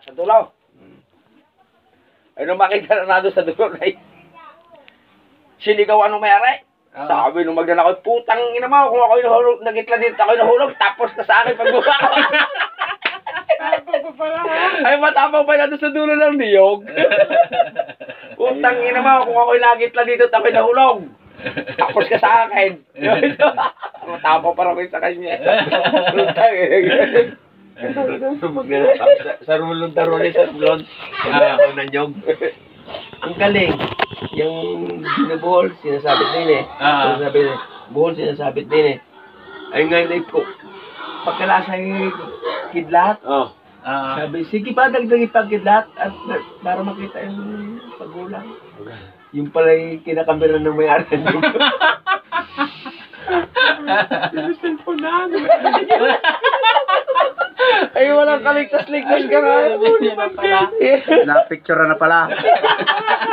Sa dulo. Ay, nung makita na doon sa dulo, ay, sinigawan nung mayari. Sabi nung magdala ko, putang ina mo, kung ako'y nahulog, nagitla dito ako'y nahulog, tapos na sa akin pagbuka ko. Ay, matapang pa na doon sa dulo ng niyog. Putang ina mo, kung ako'y nagitla dito, ako'y nahulog. Tapos ka sa akin. Matapang pa rin sa kanya. Putang ina. Sa rulong taruli, sa rulong. Ako ng nyog. Ang galing. Yung binubuhol, sinasabit din eh. Sinasabit din. Buhol, sinasabit din eh. Ay ngayon ko, pagkalasa yung kidlat, sabi, sige ba, dagdagi pag kidlat at para makita yung pagulang. Yung pala yung kinakamera ng may-ari. Cellphone na. Ay, walang kaligtas-ligtas ka nga. Na-picture na pala.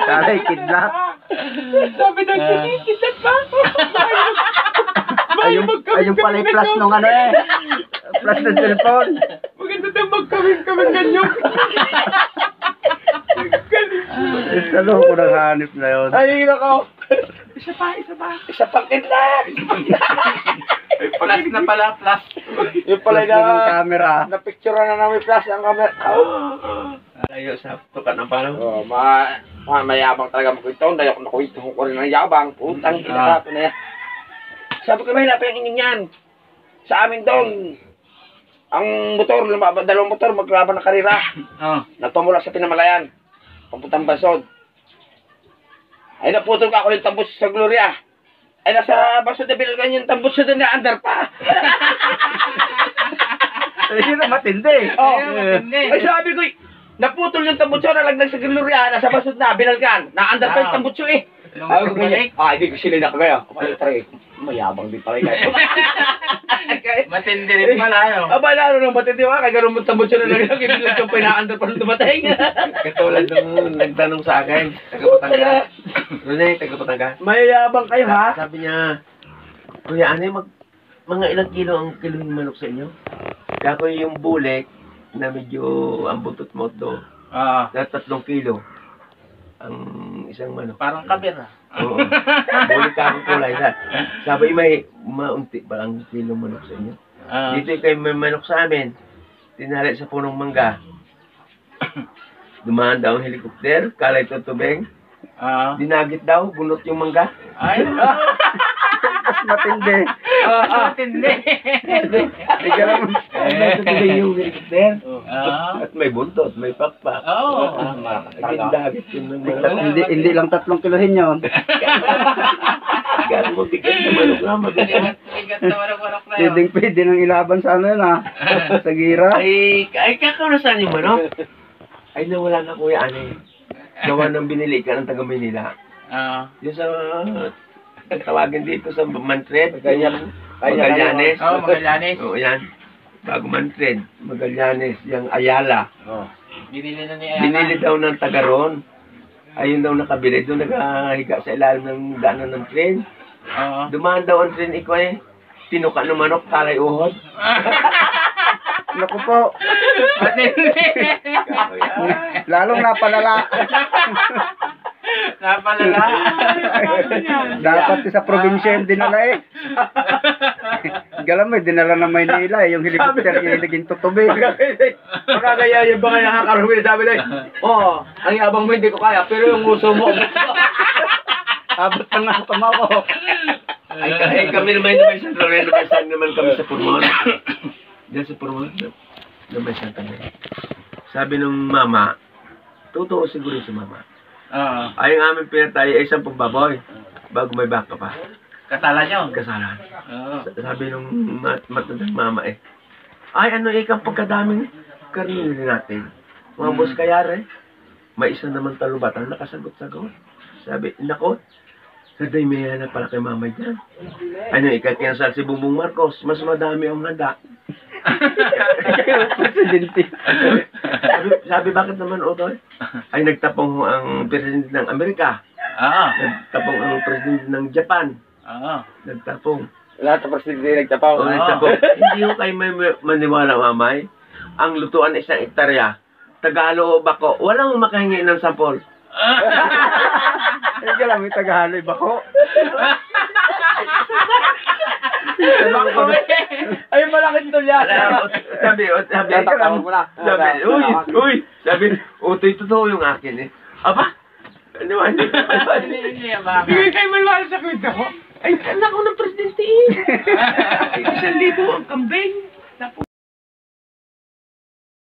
Kala, kidlat. Sabi na, kidlat pa. Ayun pala yung flash nung ano eh. Flash ng cellphone. Maganda tayo magkawin-kawin ganyan. Salo ko naghanip na yun. Ay, nako. Isa pa kidlat. Plus na pala, plus. Yung pala Flash ng camera. na-picture na namin flash ang camera. Ayaw sa tukat ng palaw. Oh, mayabang talaga magkwento. Dahil ako nakwento ko rin ng yabang. Putang kinakato na yan. Sabi ko, may napayang ining yan. Sa amin doon, ang motor, dalawang motor, maglaban ng karira. Nagpamula sa Pinamalayan. Pamputang Basod. Ay, naputol ka ako yung tambos sa Gloria. Ay, nasa Basod na bilal yung tambos sa doon na under pa. Ayun na matindi. Oh, ay, sabi ko, naputol yung tambutso na lagdag sa Gloria, nasa Basod na, binalgan. Na-under pa yung tambutso eh. Ay, ko ganyan. Hindi ko sila nakagaya. Mayabang din pala kayo. Matindi rin pala yun. Aba, lalo nang matindi ka, kaya ganun mo tambutso na lang, ibilag yung pina-under pa nung dumatay. Katulad nung nagtanong sa akin, taga-Patangas. Rene, taga-Patangas. Mayabang kayo ha? Sabi niya, Kuya, mga ilang kilo ang kiluhin manok sa inyo? Kaya ko yung bulik na medyo ang butot-moto, na 3 kilo ang isang manok. Parang kabir ah. Oo. Bulik ka ang kulay. Sabi, may maunti ba ang kilo manok sa inyo? Dito kayo may manok sa amin. Tinali sa punong mangga. Dumaan daw ang helikopter, kalay tutubeng. Dinagit daw, bunot yung mangga. Ay, Matindi. matindi. Ikaw naman, tutubeng yung helikopter. At may buntot, may pakpak. Oo. Dinagit yung manok. Hindi lang 3 kilohin yun. Kaya mo tigas na manok na mabigat. Bigat na manok na yun. Pwede nang ilaban sa ano yun ha. Sa gira. Ay kakaunasan yung manok. Ay, nawala na kuya, gawa ng binili ka ng taga Manila. Yung sa, tawagin dito sa Manfred. Magallanes. Magallanes. Oo, yan. Bago Manfred. Magallanes. Yung Ayala. Binili na ni Ayala. Binili daw ng taga ron. Ayun daw nakabili. Doon nakahiga sa ilalim ng daanan ng tren. Dumaan daw ang tren, ikaw eh. Tinuka ng manok, talay uhod. Naku po. Lalong napalala. Napalala. Dapat sa probinsya yung dinala eh. Galam mo, dinala ng Maynila eh. Yung helicopter yung naging tutubi. Magkagaya yung mga nakakarumi, sabi na, ang yabang mo hindi ko kaya, pero yung uso mo. Abot na nga tama ko. Ay, kami naman sa Loreto, naman kami sa Purmon. Diyan sa Purmon, naman sa kami. Sabi nung mama, totoo siguro si mama. Ay, ang aming pinatay ay 10 baboy. Bago may baka pa. Kasalan yun. Kasalan. Sabi nung matandang mama eh, ay, ikang pagkadaming karnili natin. Mga boss kayari, may isa naman talubatang nakasagot-sagot. Sabi, nako, saday may hanap pala kay mama dyan. Ikakinsal si Bumbong Marcos, mas madami ang handa. Presidente. Sabi, bakit naman, Otoy? Ay, nagtapong ang presidente ng Amerika. Nagtapong ang presidente ng Japan. Nagtapong. Lahat ng presidente nagtapaw. Nagtapong. Hindi ko kayo may maniwala, mamay. Ang lutuan isang hektarya, Tagalog ako. Walang makahingi ng sampol. Ay, ka lang, may Tagalog bako. Bako ay malaking tulya. Sabi, Tatawag mo na. sabi, utoy, totoo yung akin eh. Aba? Ano ba? Hindi ba? Bigay kayo malwala sa kwento ko. Ay, anak ko ng presidente eh. Ay, 1,000 ang kambing.